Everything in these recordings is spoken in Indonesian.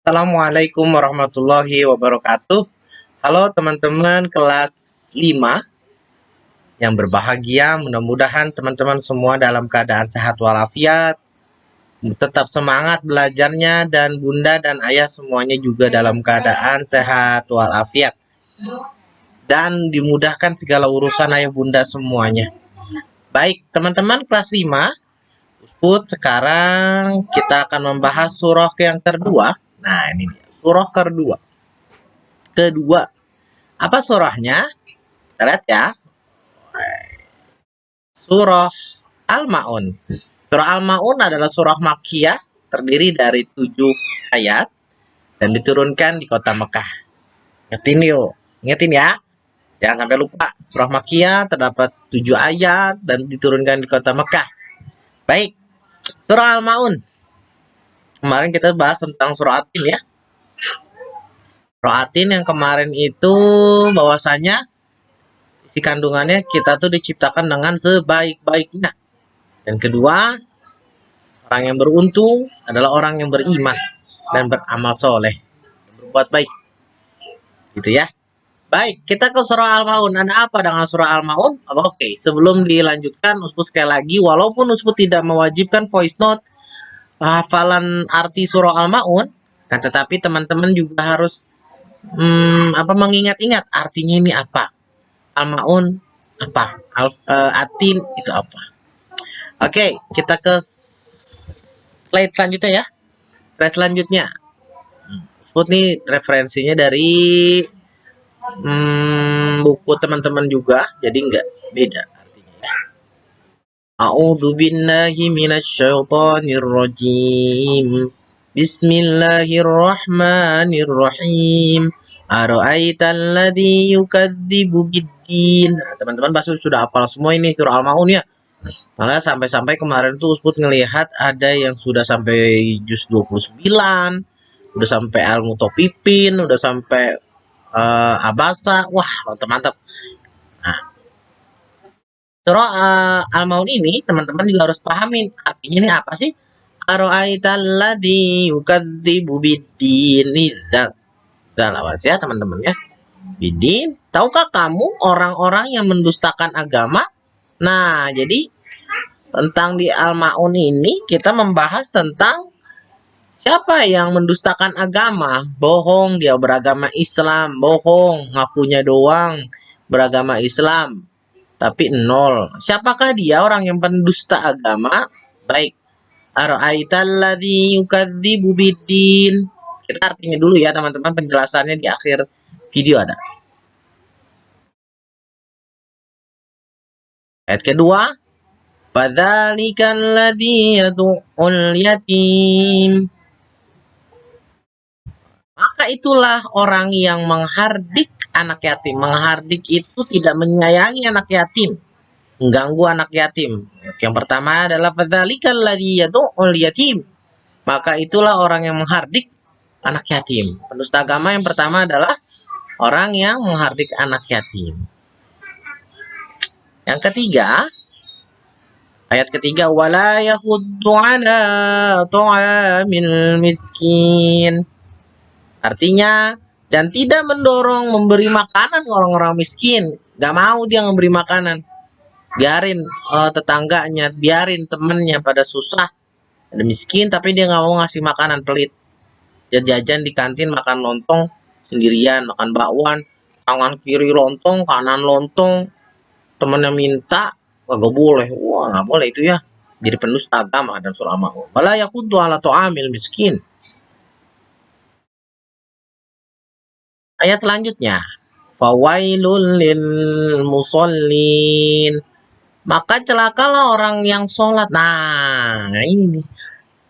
Assalamualaikum warahmatullahi wabarakatuh. Halo teman-teman kelas 5 yang berbahagia. Mudah-mudahan teman-teman semua dalam keadaan sehat walafiat, tetap semangat belajarnya, dan bunda dan ayah semuanya juga dalam keadaan sehat walafiat dan dimudahkan segala urusan ayah bunda semuanya. Baik, teman-teman kelas 5, sekarang kita akan membahas surah yang kedua. Nah, ini dia, surah kedua. Apa surahnya? Kita lihat ya. Surah Al-Ma'un. Surah Al-Ma'un adalah surah Makkiyah, terdiri dari 7 ayat dan diturunkan di kota Mekah. Ingetin ya. Jangan sampai lupa. Surah Makkiyah terdapat 7 ayat dan diturunkan di kota Mekah. Baik. Surah Al-Ma'un. Kemarin kita bahas tentang surah Atin ya. Surah Atin yang kemarin itu bahwasanya isi kandungannya kita tuh diciptakan dengan sebaik-baiknya. Dan kedua, orang yang beruntung adalah orang yang beriman dan beramal soleh, berbuat baik. Gitu ya. Baik, kita ke surah Al-Ma'un. Ada apa dengan surah Al-Ma'un? Oke, sebelum dilanjutkan, Ustaz sekali lagi, walaupun Ustaz tidak mewajibkan voice note hafalan arti surah Al-Ma'un, kan tetapi teman-teman juga harus mengingat-ingat artinya ini apa. Al-Ma'un apa? Atin itu apa? Oke, kita ke slide selanjutnya ya. Slide selanjutnya. Nih referensinya dari buku teman-teman juga, jadi nggak beda artinya ya. A'udzu billahi minasyaitonir rajim. Bismillahirrahmanirrahim. Ara'aital ladzi yukadzibu biddin. Nah, teman-teman pasti sudah hafal semua ini surah Al-Ma'un ya. Malah sampai-sampai kemarin tuh Ustaz ngelihat ada yang sudah sampai juz 29, udah sampai Al-Mutafifin, udah sampai Abasa. Wah, mantap-mantap. Nah, surah Al-Maun ini teman-teman juga harus pahamin artinya ini apa sih? Ara'aital ladzi yukadzibu biddin. Lawas ya teman-teman ya. Biddin, tahukah kamu orang-orang yang mendustakan agama? Nah, jadi tentang di Al-Ma'un ini kita membahas tentang siapa yang mendustakan agama. Bohong, dia beragama Islam. Bohong, ngakunya doang beragama Islam, tapi nol. Siapakah dia orang yang pendusta agama? Baik. Ara'aital ladzi yukadzibu biddin. Kita artinya dulu ya teman-teman, penjelasannya di akhir video ada. Ayat kedua, fadzalikal ladzi yad'ul yatim. Maka itulah orang yang menghardik anak yatim. Menghardik itu tidak menyayangi anak yatim, mengganggu anak yatim. Yang pertama adalah fadzalikal ladzi yad'ul yatim. Maka itulah orang yang menghardik anak yatim. Pendusta agama yang pertama adalah orang yang menghardik anak yatim. Yang ketiga, ayat ketiga, wala yahuddu ala ta'amil miskin. Artinya, dan tidak mendorong memberi makanan orang-orang miskin. Gak mau dia memberi makanan. Biarin tetangganya, biarin temennya pada susah, ada miskin, tapi dia gak mau ngasih makanan, pelit. Jajan di kantin, makan lontong sendirian, makan bakwan, tangan kiri lontong, kanan lontong, temennya minta, gak boleh. Wah, gak boleh itu ya. Jadi pendusta agama dan surah Al-Ma'un. Wala yahuddu ala ta'amil miskin. Ayat selanjutnya, fawailul lil musallin. Maka celakalah orang yang sholat. Nah, ini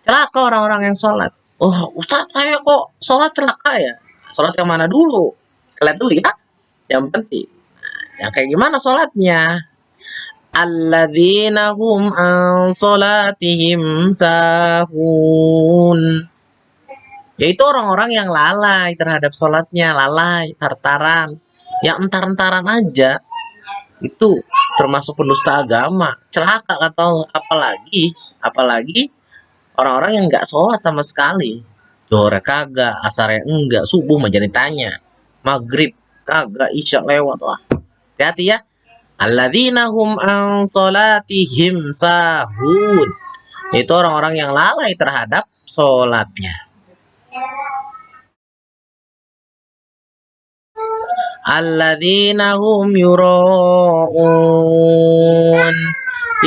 celaka orang-orang yang sholat. Oh, Ustaz, saya kok sholat celaka ya? Sholat yang mana dulu? Lihat dulu ya. Yang penting. Nah, yang kayak gimana sholatnya? Alladzina hum an sholatihim sahun. Yaitu orang-orang yang lalai terhadap sholatnya, lalai, tartaran, yang entar-entaran aja. Itu termasuk pendusta agama. Celaka atau apalagi orang-orang yang nggak sholat sama sekali. Zuhur kagak, asar enggak, subuh mah jadi tanya. Maghrib kagak, isya lewat. Wah, hati-hati ya. Alladzina hum an salatihim sahun. Itu orang-orang yang lalai terhadap sholatnya. Alladzina hum yura'un.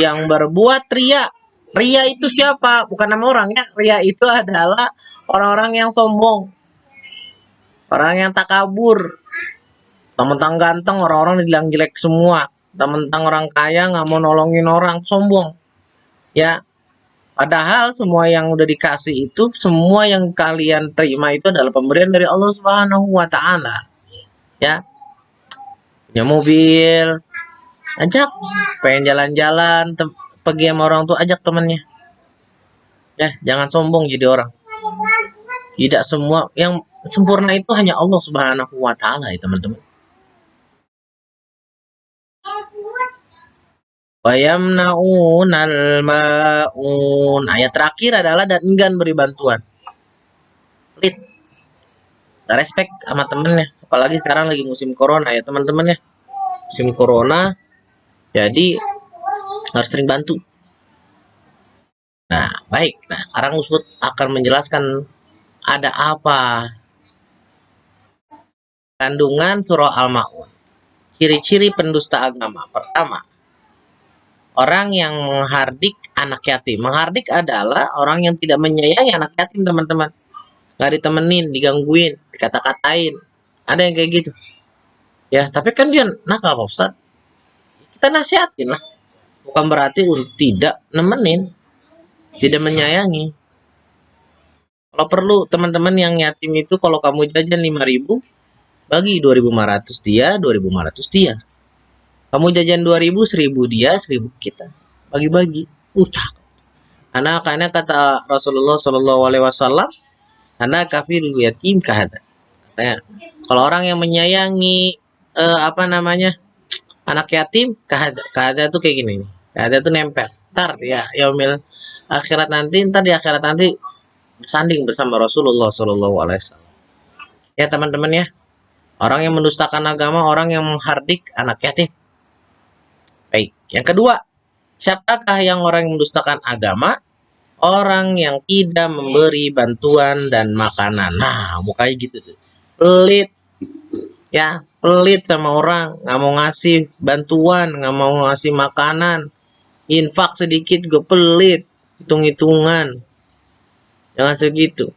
Yang berbuat ria. Ria itu siapa? Bukan nama orang ya. Ria itu adalah orang-orang yang sombong. Orang yang takabur. Mentang ganteng, orang-orang bilang jelek semua. Mentang orang kaya nggak mau nolongin orang, sombong. Ya, padahal semua yang udah dikasih itu, semua yang kalian terima itu adalah pemberian dari Allah Subhanahu wa taala. Ya, punya mobil, ajak, pengen jalan-jalan, pergi sama orang tuh ajak temennya. Ya, jangan sombong jadi orang. Tidak semua yang sempurna itu hanya Allah Subhanahu wa taala ya, teman-teman. Wayamnaunal maun. Ayat terakhir adalah dan enggan beri bantuan. Pelit. Respect sama temennya. Apalagi sekarang lagi musim corona ya teman-teman ya. Musim corona. Jadi harus sering bantu. Nah, baik. Nah, sekarang Ustaz akan menjelaskan ada apa kandungan surah Al-Maun. Ciri-ciri pendusta agama. Pertama, orang yang menghardik anak yatim. Menghardik adalah orang yang tidak menyayangi anak yatim, teman-teman. Gak ditemenin, digangguin, dikata-katain. Ada yang kayak gitu. Ya, tapi kan dia nakal, Pak Ustaz. Kita nasihatin lah. Bukan berarti tidak nemenin, tidak menyayangi. Kalau perlu teman-teman yang yatim itu kalau kamu jajan 5.000, bagi 2.500 dia, 2.500 dia. Kamu jajan 2.000, 1.000 dia, 1.000 kita. Bagi-bagi. Karena kata Rasulullah Shallallahu Alaihi Wasallam, karena kafir yatim kahada. Kalau orang yang menyayangi anak yatim, kahada tuh kayak gini. Kahada tuh nempel. Ntar ya, yaumil akhirat nanti, ntar di akhirat nanti bersanding bersama Rasulullah Shallallahu Alaihi Wasallam. Ya teman-teman ya, orang yang mendustakan agama, orang yang menghardik anak yatim. Baik, yang kedua, siapakah yang orang yang mendustakan agama? Orang yang tidak memberi bantuan dan makanan. Nah, mukanya gitu tuh. Pelit. Ya, pelit sama orang. Nggak mau ngasih bantuan, nggak mau ngasih makanan. Infak sedikit gue pelit. Hitung-hitungan. Jangan segitu.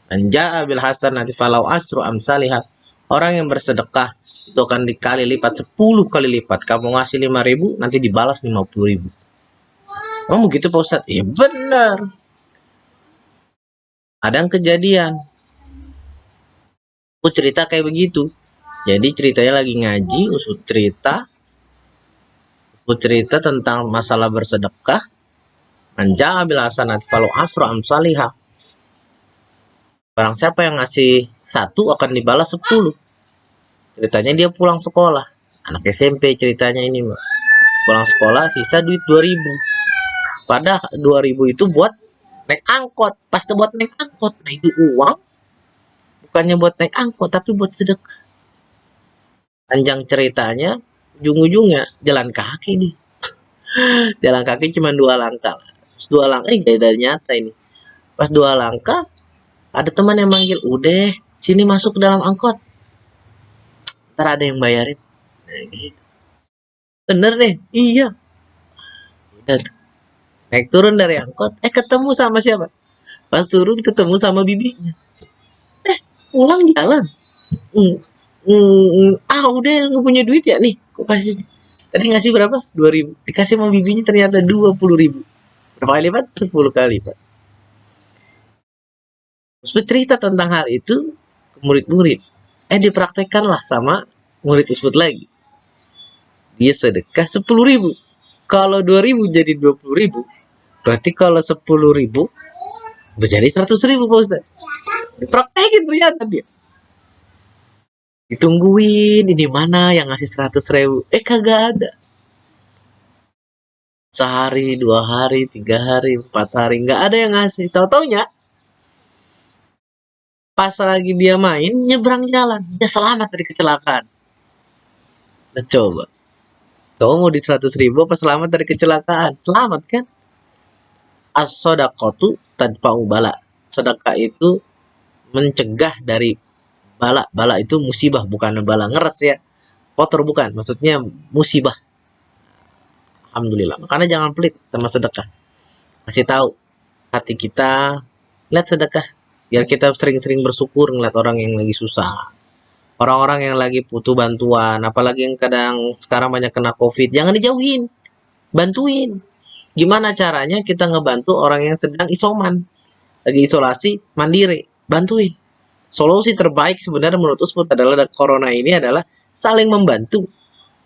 Anja'a bil hasanati falau asru amsalihah. Orang yang bersedekah itu akan dikali lipat 10 kali lipat. Kamu ngasih 5.000, nanti dibalas 50.000. Oh begitu Pak Ustadz? Iya benar. Ada yang kejadian. Aku cerita kayak begitu. Jadi ceritanya lagi ngaji, Ustadz cerita tentang masalah bersedekah. Anja'a bil hasanati falau asru amsalihah. Barang siapa yang ngasih 1 akan dibalas 10. Ceritanya dia pulang sekolah. Anak SMP ceritanya ini, Mbak. Pulang sekolah sisa duit 2.000. Padahal 2.000 itu buat naik angkot. Pasti buat naik angkot. Nah itu uang bukannya buat naik angkot tapi buat sedekah. Panjang ceritanya, ujung-ujungnya jalan kaki nih. Jalan kaki cuma 2 langkah. Pas 2 langkah, gak nyata ini. Pas 2 langkah, ada teman yang manggil, udah sini masuk ke dalam angkot. Ntar ada yang bayarin. Nah, gitu. Bener deh, iya. Udah tuh. Naik turun dari angkot, ketemu sama siapa? Pas turun ketemu sama bibinya. Pulang jalan. Udah nggak punya duit ya nih, kok kasih. Tadi ngasih berapa? 2.000. Dikasih sama bibinya ternyata 20.000. Berapa kali lipat? 10 kali lipat. Terus cerita tentang hal itu ke murid-murid. Dipraktekkanlah sama murid Usbud lagi. Dia sedekah 10.000. Kalau 2.000 jadi 20.000. Berarti kalau 10.000 menjadi 100.000 Pak Ustaz. Dipraktekin ternyata dia. Ditungguin ini mana yang ngasih 100.000. Kagak ada. Sehari, 2 hari, 3 hari, 4 hari. Nggak ada yang ngasih. Tahu-taunya Pas lagi dia main, nyebrang jalan. Dia selamat dari kecelakaan. Nah, coba. Kau mau di 100.000 apa selamat dari kecelakaan? Selamat kan? As-sodaqatu tadfa'u bala. Sedekah itu mencegah dari bala. Bala itu musibah, bukan bala ngeres ya. Kotor bukan, maksudnya musibah. Alhamdulillah. Makanya jangan pelit sama sedekah. Kasih tahu hati kita, lihat sedekah. Biar kita sering-sering bersyukur ngeliat orang yang lagi susah. Orang-orang yang lagi butuh bantuan, apalagi yang kadang sekarang banyak kena COVID, jangan dijauhin. Bantuin. Gimana caranya kita ngebantu orang yang sedang isoman, lagi isolasi mandiri, bantuin. Solusi terbaik sebenarnya menurut Usmut adalah corona ini adalah saling membantu.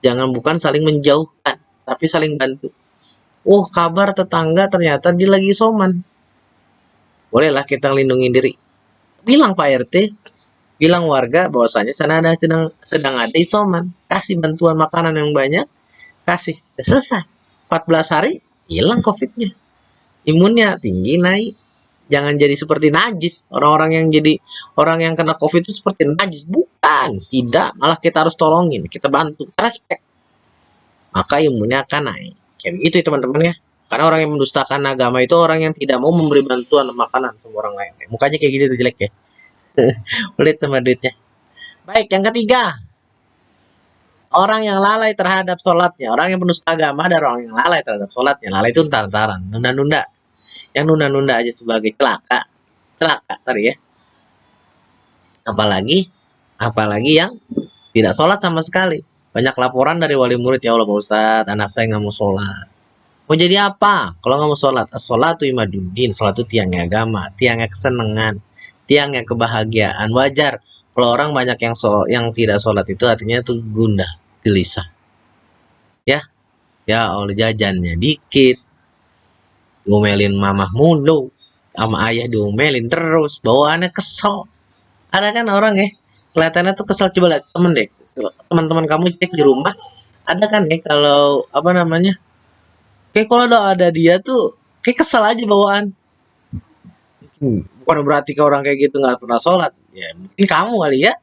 Jangan bukan saling menjauhkan, tapi saling bantu. Oh, kabar tetangga ternyata dia lagi isoman. Bolehlah kita lindungi diri. Bilang Pak RT, bilang warga bahwasanya sana ada sedang ada isoman. Kasih bantuan makanan yang banyak, kasih. Udah selesai. 14 hari hilang COVID-nya. Imunnya tinggi naik. Jangan jadi seperti najis. Orang-orang yang jadi orang yang kena COVID itu seperti najis. Bukan. Tidak. Malah kita harus tolongin. Kita bantu. Respect. Maka imunnya akan naik. Kayak gitu ya teman-teman ya. Karena orang yang mendustakan agama itu orang yang tidak mau memberi bantuan makanan sama orang lain. Mukanya kayak gitu tuh jelek ya. Pelit sama duitnya. Baik, yang ketiga. Orang yang lalai terhadap sholatnya. Orang yang pendusta agama ada orang yang lalai terhadap sholatnya. Lalai itu entar-entaran. Nunda-nunda. Yang nunda-nunda aja sebagai celaka. Celaka tadi ya. Apalagi yang tidak sholat sama sekali. Banyak laporan dari wali murid, ya Allah Pak Ustadz, anak saya nggak mau sholat. Mau jadi apa kalau nggak mau sholat? As-sholatu imaduddin. Sholat itu tiangnya agama, tiangnya kesenangan, tiangnya kebahagiaan. Wajar kalau orang banyak yang tidak sholat itu artinya itu gundah, gelisah. Ya, ya Allah jajannya dikit, diomelin mamah mulu, sama ayah diomelin terus, bawaannya kesel. Ada kan orang ya, kelihatannya tuh kesel. Coba lihat temen deh, teman-teman kamu cek di rumah, ada kan ya kalau apa namanya, kayak kalau ada dia tuh kayak kesel aja bawaan. Bukan berarti ke orang kayak gitu nggak pernah sholat, ya mungkin kamu kali ya.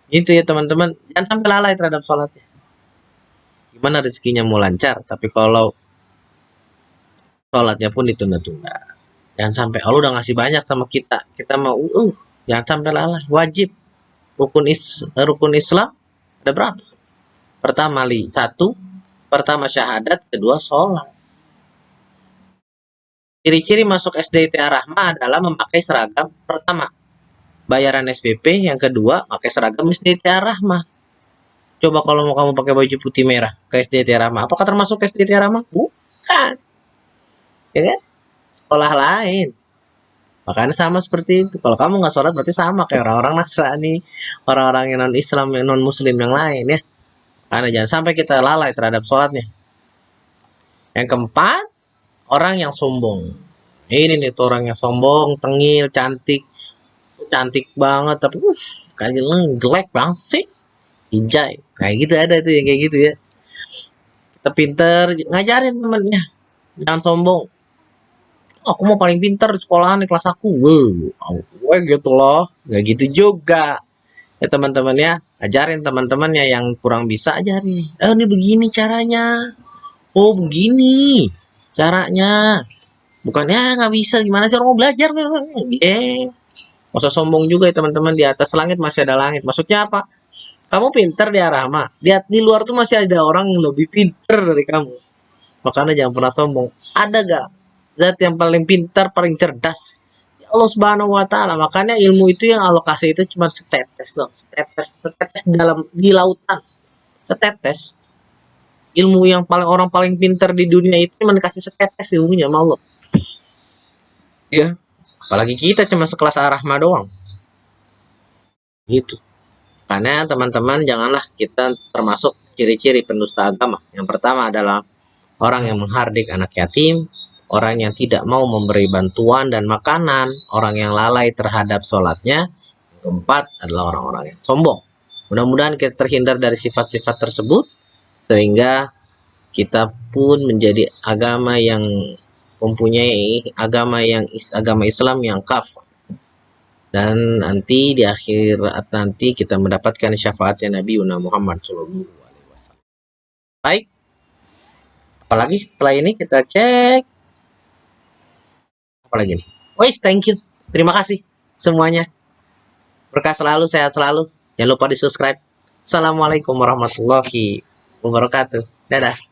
Gitu ya teman-teman, jangan sampai lalai terhadap sholatnya. Gimana rezekinya mau lancar, tapi kalau sholatnya pun ditunda-tunda. Jangan sampai Allah udah ngasih banyak sama kita, kita mau jangan sampai lalai. Wajib rukun Islam ada berapa? Pertama satu, pertama syahadat, kedua sholat. Ciri-ciri masuk SDITA Rahmah adalah memakai seragam. Pertama, bayaran SPP. Yang kedua, pakai seragam SDITA Rahmah. Coba kalau mau kamu pakai baju putih merah ke SDITA Rahmah, apakah termasuk SDITA Rahmah? Bukan. Ya kan? Sekolah lain. Makanya sama seperti itu. Kalau kamu nggak sholat berarti sama kayak orang-orang Nasrani, orang-orang yang non-Islam, yang non-Muslim yang lain ya. Karena jangan sampai kita lalai terhadap sholatnya. Yang keempat, orang yang sombong. Ini nih tuh orang yang sombong, tengil, cantik banget, tapi kayak jelek banget sih. Hijai. Kayak gitu ada tuh yang kayak gitu ya. Kita pinter, ngajarin temennya. Jangan sombong. Aku mau paling pintar di sekolahan di kelas aku. Gue gitu loh. Gak gitu juga. Ya teman-teman ya, ajarin teman-temannya yang kurang bisa, ajarin. Ini begini caranya. Oh begini caranya. Bukannya nggak bisa, gimana sih orang mau belajar? Gak usah sombong juga ya teman-teman. Di atas langit masih ada langit. Maksudnya apa? Kamu pintar di Rahma. Di luar tuh masih ada orang yang lebih pintar dari kamu. Makanya jangan pernah sombong. Ada gak zat yang paling pintar, paling cerdas? Ya Allah Subhanahu wa taala. Makanya ilmu itu yang alokasi itu cuma setetes dong, setetes di lautan. Setetes. Ilmu yang orang paling pintar di dunia itu cuma dikasih setetes ilmunya sama Allah. Ya. Apalagi kita cuma sekelas Ar-Rahmah doang. Gitu. Karena teman-teman janganlah kita termasuk ciri-ciri pendusta agama. Yang pertama adalah orang yang menghardik anak yatim, orang yang tidak mau memberi bantuan dan makanan, orang yang lalai terhadap sholatnya. Yang keempat adalah orang-orang yang sombong. Mudah-mudahan kita terhindar dari sifat-sifat tersebut, sehingga kita pun menjadi agama yang mempunyai agama Islam yang kafah. Dan nanti di akhir nanti kita mendapatkan syafaatnya Nabi Muhammad Shallallahu Alaihi Wasallam. Baik, apalagi setelah ini kita cek apalagi nih. Wais, thank you, terima kasih semuanya. Berkah selalu, sehat selalu. Jangan lupa di subscribe. Assalamualaikum warahmatullahi wabarakatuh. Dadah.